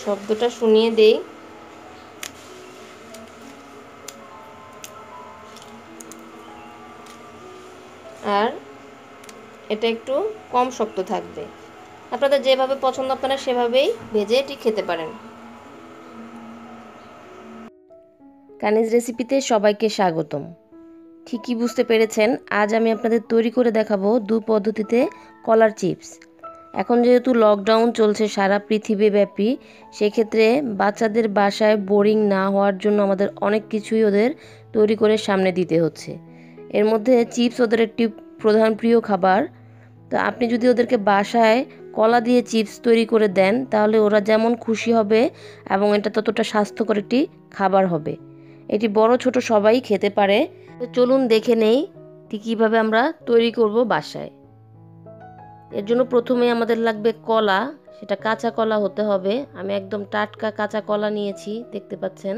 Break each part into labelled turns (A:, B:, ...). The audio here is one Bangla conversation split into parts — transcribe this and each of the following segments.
A: শব্দটা শুনিয়ে দেই। আর এটা একটু কম শক্ত থাকবে। আপনাদের যেভাবে পছন্দ আপনারা সেভাবেই ভেজে এটি খেতে পারেন। কানিজ রেসিপিতে সবাইকে স্বাগতম। ঠিকই বুঝতে পেরেছেন, আজ আমি আপনাদের তৈরি করে দেখাবো দু পদ্ধতিতে কলার চিপস। এখন যেহেতু লকডাউন চলছে সারা পৃথিবীব্যাপী, সেক্ষেত্রে বাচ্চাদের বাসায় বোরিং না হওয়ার জন্য আমাদের অনেক কিছুই ওদের তৈরি করে সামনে দিতে হচ্ছে। এর মধ্যে চিপস ওদের একটি প্রধান প্রিয় খাবার। তো আপনি যদি ওদেরকে বাসায় কলা দিয়ে চিপস তৈরি করে দেন, তাহলে ওরা যেমন খুশি হবে এবং এটা ততটা স্বাস্থ্যকর একটি খাবার হবে। এটি বড় ছোট সবাই খেতে পারে। তো চলুন দেখে নেই ঠিক কীভাবে আমরা তৈরি করব বাসায়। এর জন্য প্রথমে আমাদের লাগবে কলা, সেটা কাঁচা কলা হতে হবে। আমি একদম টাটকা কাঁচা কলা নিয়েছি, দেখতে পাচ্ছেন।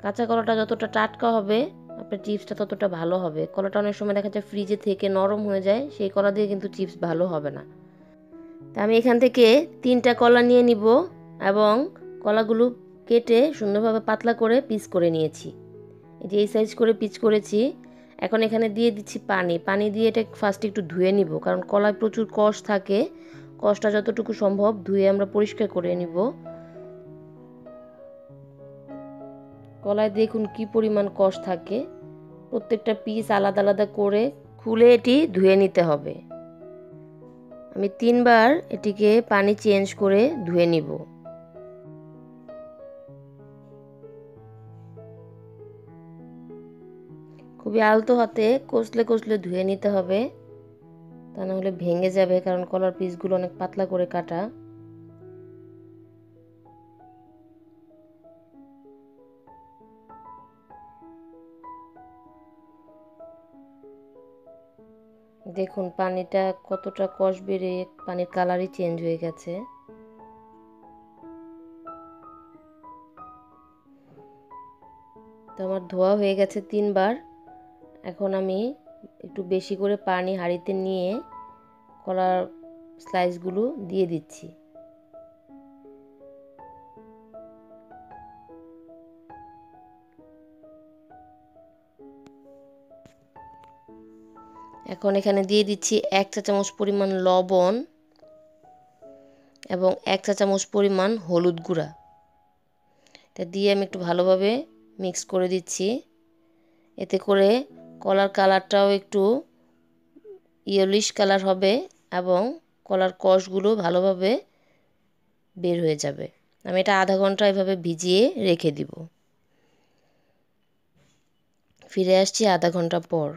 A: কাঁচা কলাটা যতটা টাটকা হবে আপনার চিপসটা ততটা ভালো হবে। কলাটা অনেক সময় দেখা যায় ফ্রিজে থেকে নরম হয়ে যায়, সেই কলা দিয়ে কিন্তু চিপস ভালো হবে না। তা আমি এখান থেকে 3টা কলা নিয়ে নিব এবং কলাগুলো কেটে সুন্দরভাবে পাতলা করে পিস করে নিয়েছি। এই যে এই সাইজ করে পিস করেছি। এখন এখানে দিয়ে দিচ্ছি পানি দিয়ে এটা ফার্স্ট একটু ধুয়ে নিব, কারণ কলায় প্রচুর কষ থাকে। কষটা যতটুকু সম্ভব ধুয়ে আমরা পরিষ্কার করে নিব। কলায় দেখুন কি পরিমাণ কষ থাকে। প্রত্যেকটা পিস আলাদা আলাদা করে খুলে এটি ধুয়ে নিতে হবে। আমি 3বার এটিকে পানি চেঞ্জ করে ধুয়ে নিব। খুবই আলতো হাতে কষলে কষলে ধুয়ে নিতে হবে, তা না হলে ভেঙে যাবে, কারণ কলার পিসগুলো অনেক পাতলা করে কাটা। দেখুন পানিটা কতটা কষ বেড়ে পানির কালারই চেঞ্জ হয়ে গেছে। তো আমার ধোয়া হয়ে গেছে 3বার। এখন আমি একটু বেশি করে পানি হাঁড়িতে নিয়ে কলার স্লাইসগুলো দিয়ে দিচ্ছি। এখন এখানে দিয়ে দিচ্ছি 1 চা চামচ পরিমাণ লবণ এবং 1 চা চামচ পরিমাণ হলুদ গুঁড়া। এটা দিয়ে আমি একটু ভালোভাবে মিক্স করে দিচ্ছি। এতে করে কলার কালারটাও একটু ইয়েলিশ কালার হবে এবং কলার কষগুলো ভালোভাবে বের হয়ে যাবে। আমি এটা আধা ঘন্টা এভাবে ভিজিয়ে রেখে দিব। ফিরে আসছি আধা ঘন্টা পর।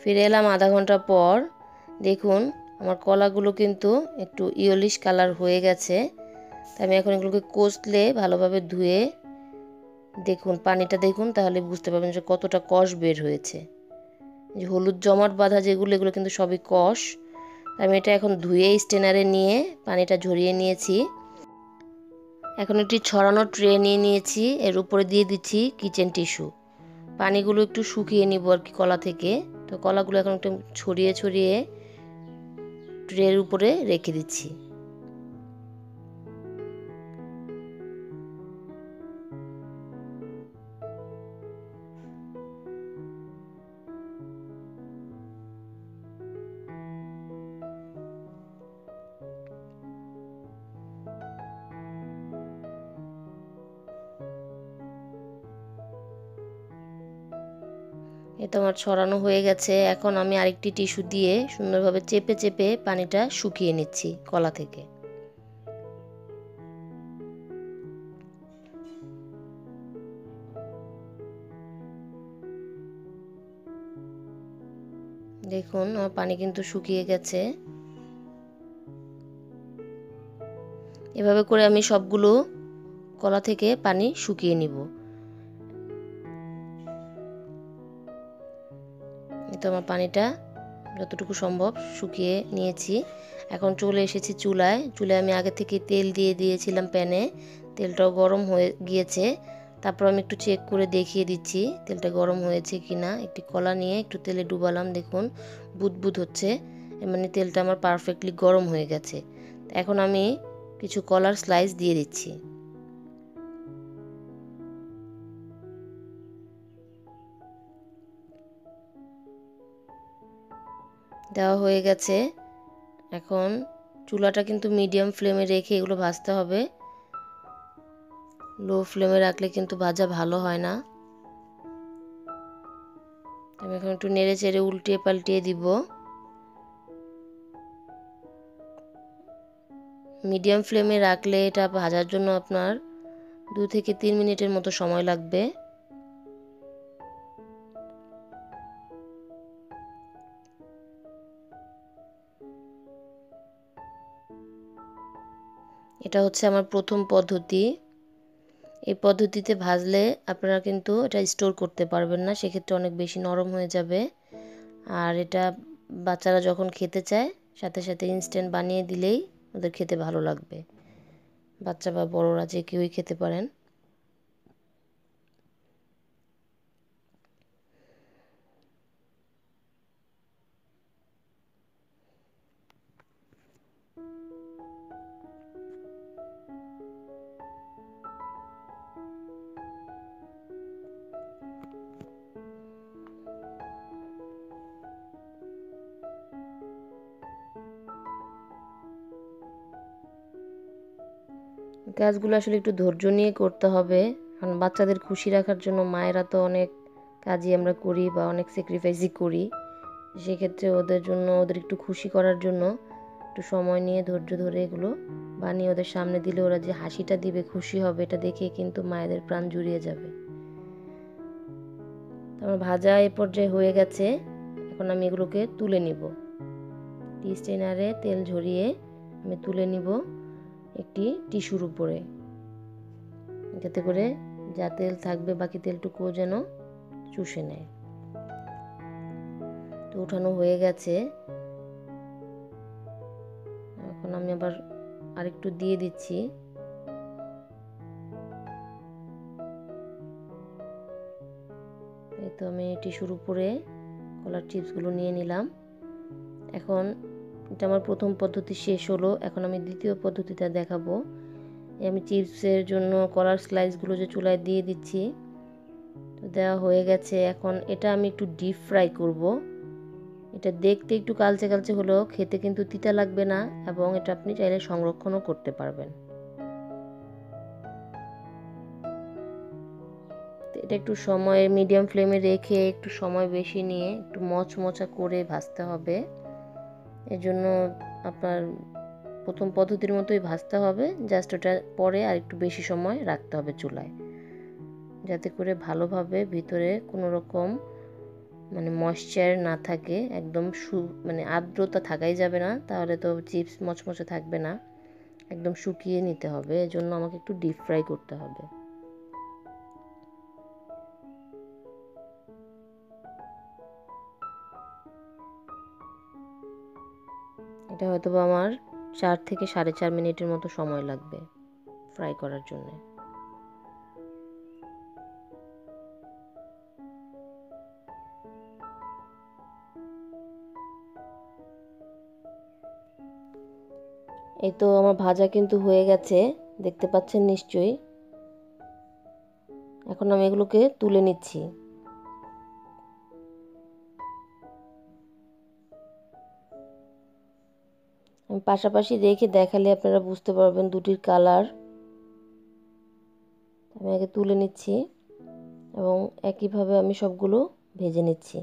A: ফিরে এলাম আধা ঘন্টা পর। দেখুন আমার কলাগুলো কিন্তু একটু ইয়েলিশ কালার হয়ে গেছে। তাই আমি এখন এগুলোকে কষলে ভালোভাবে ধুয়ে দেখুন পানিটা দেখুন, তাহলে বুঝতে পারবেন যে কতটা কষ বের হয়েছে। যে হলুদ জমাট বাঁধা যেগুলো, এগুলো কিন্তু সবই কষ। আমি এটা এখন ধুয়ে স্টেনারে নিয়ে পানিটা ঝরিয়ে নিয়েছি। এখন একটি ছড়ানো ট্রে নিয়ে নিয়েছি, এর উপরে দিয়ে দিচ্ছি কিচেন টিস্যু। পানিগুলো একটু শুকিয়ে নিব আর কি কলা থেকে। তো কলাগুলো এখন একটু ছড়িয়ে ছড়িয়ে ট্রের উপরে রেখে দিচ্ছি। এটা আমার ছড়ানো হয়ে গেছে। এখন আমি আরেকটি টিস্যু দিয়ে সুন্দরভাবে চেপে চেপে পানিটা শুকিয়ে নিচ্ছি কলা থেকে। দেখুন আমার পানি কিন্তু শুকিয়ে গেছে। এভাবে করে আমি সবগুলো কলা থেকে পানি শুকিয়ে নিব। তো আমার পানিটা যতটুকু সম্ভব শুকিয়ে নিয়েছি। এখন চলে এসেছি চুলায়। আমি আগে থেকে তেল দিয়ে দিয়েছিলাম প্যানে। তেলটাও গরম হয়ে গিয়েছে। তারপর আমি একটু চেক করে দেখিয়ে দিচ্ছি তেলটা গরম হয়েছে কিনা। একটি কলা নিয়ে একটু তেলে ডুবালাম, দেখুন বুদবুদ হচ্ছে। মানে তেলটা আমার পারফেক্টলি গরম হয়ে গেছে। এখন আমি কিছু কলার স্লাইস দিয়ে দিচ্ছি। দেওয়া হয়ে গেছে। এখন চুলাটা কিন্তু মিডিয়াম ফ্লেমে রেখে এগুলো ভাজতে হবে। লো ফ্লেমে রাখলে কিন্তু ভাজা ভালো হয় না। আমি এখন একটু নেড়ে চেড়ে উল্টিয়ে পাল্টিয়ে দিব। মিডিয়াম ফ্লেমে রাখলে এটা ভাজার জন্য আপনার 2 থেকে 3 মিনিটের মতো সময় লাগবে। এটা হচ্ছে আমার প্রথম পদ্ধতি। এই পদ্ধতিতে ভাজলে আপনারা কিন্তু এটা স্টোর করতে পারবেন না, সেক্ষেত্রে অনেক বেশি নরম হয়ে যাবে। আর এটা বাচ্চারা যখন খেতে চায় সাথে সাথে ইনস্ট্যান্ট বানিয়ে দিলেই ওদের খেতে ভালো লাগবে। বাচ্চা বা বড়রা যে কেউই খেতে পারেন। কাজগুলো আসলে একটু ধৈর্য নিয়ে করতে হবে, কারণ বাচ্চাদের খুশি রাখার জন্য মায়েরা তো অনেক কাজই আমরা করি বা অনেক স্যাক্রিফাইসই করি। সেক্ষেত্রে ওদের জন্য, ওদের একটু খুশি করার জন্য একটু সময় নিয়ে ধৈর্য ধরে এগুলো বানিয়ে ওদের সামনে দিলে ওরা যে হাসিটা দিবে, খুশি হবে, এটা দেখে কিন্তু মায়েদের প্রাণ জুড়িয়ে যাবে। আমার ভাজা এ পর্যায়ে হয়ে গেছে। এখন আমি এগুলোকে তুলে নিব। টি স্টেনারে তেল ঝরিয়ে আমি তুলে নিব একটি টিস্যুর উপরে, যাতে করে যা তেল থাকবে বাকি তেলটুকুও যেন চুষে নেয়। তো উঠানো হয়ে গেছে। এখন আমি আবার আরেকটু দিয়ে দিচ্ছি। এই তো আমি টিস্যুর উপরে কলার চিপসগুলো নিয়ে নিলাম। এখন এটা আমার প্রথম পদ্ধতি শেষ হলো। এখন আমি দ্বিতীয় পদ্ধতিটা দেখাবো। আমি চিপসের জন্য কলার স্লাইসগুলো যে চুলায় দিয়ে দিচ্ছি, তো দেওয়া হয়ে গেছে। এখন এটা আমি একটু ডিপ ফ্রাই করব। এটা দেখতে একটু কালচে কালচে হলেও খেতে কিন্তু তিতা লাগবে না, এবং এটা আপনি চাইলে সংরক্ষণও করতে পারবেন। এটা একটু সময় মিডিয়াম ফ্লেমে রেখে একটু সময় বেশি নিয়ে একটু মচমচা করে ভাজতে হবে। এর জন্য আপনার প্রথম পদ্ধতির মতোই ভাজতে হবে, জাস্ট ওটা পরে আর একটু বেশি সময় রাখতে হবে চুলায়, যাতে করে ভালোভাবে ভিতরে কোনো রকম মানে ময়েশ্চার না থাকে। একদম মানে আর্দ্রতা থাকাই যাবে না, তাহলে তো চিপস মচমচে থাকবে না। একদম শুকিয়ে নিতে হবে, এজন্য আমাকে একটু ডিপ ফ্রাই করতে হবে। এটা হয়তো আমার 4 থেকে 4.5 মিনিটের মতো সময় লাগবে ফ্রাই করার জন্য। এই তো আমার ভাজা কিন্তু হয়ে গেছে, দেখতে পাচ্ছেন নিশ্চয়ই। এখন আমি এগুলোকে তুলে নিচ্ছি। আমি পাশাপাশি রেখে দেখালে আপনারা বুঝতে পারবেন দুটির কালার। আমি আগে তুলে নিচ্ছি এবং একইভাবে আমি সবগুলো ভেজে নিচ্ছি।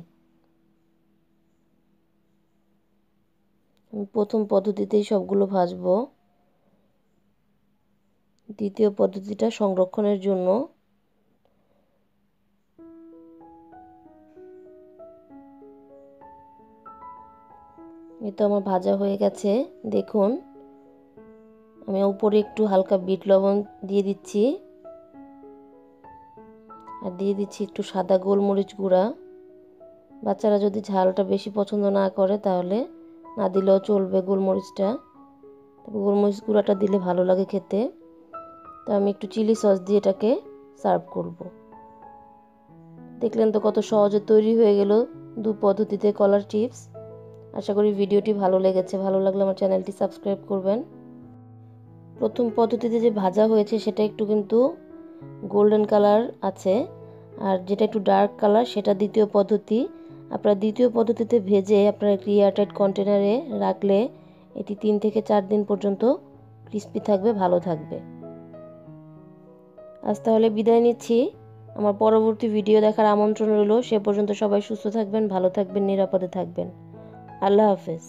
A: আমি প্রথম পদ্ধতিতেই সবগুলো ভাজবো, দ্বিতীয় পদ্ধতিটা সংরক্ষণের জন্য। এই তো আমার ভাজা হয়ে গেছে, দেখুন। আমি উপরে একটু হালকা বিট লবণ দিয়ে দিচ্ছি, আর দিয়ে দিচ্ছি একটু সাদা গোলমরিচ গুঁড়া। বাচ্চারা যদি ঝালটা বেশি পছন্দ না করে তাহলে না দিলেও চলবে গোলমরিচটা, তবে গোলমরিচ গুঁড়াটা দিলে ভালো লাগে খেতে। তো আমি একটু চিলি সস দিয়ে এটাকে সার্ভ করব। দেখলেন তো কত সহজে তৈরি হয়ে গেল 2 পদ্ধতিতে কলার চিপস। আশা করি ভিডিওটি ভালো লেগেছে। ভালো লাগলে আমার চ্যানেলটি সাবস্ক্রাইব করবেন। প্রথম পদ্ধতিতে যে ভাজা হয়েছে সেটা একটু কিন্তু গোল্ডেন কালার আছে, আর যেটা একটু ডার্ক কালার সেটা দ্বিতীয় পদ্ধতি। আপনারা দ্বিতীয় পদ্ধতিতে ভেজে আপনারা একটি এয়ারটাইট কন্টেনারে রাখলে এটি 3 থেকে 4 দিন পর্যন্ত ক্রিস্পি থাকবে, ভালো থাকবে। আজ তাহলে বিদায় নিচ্ছি। আমার পরবর্তী ভিডিও দেখার আমন্ত্রণ রইল। সে পর্যন্ত সবাই সুস্থ থাকবেন, ভালো থাকবেন, নিরাপদে থাকবেন। আল্লাহ হাফেজ।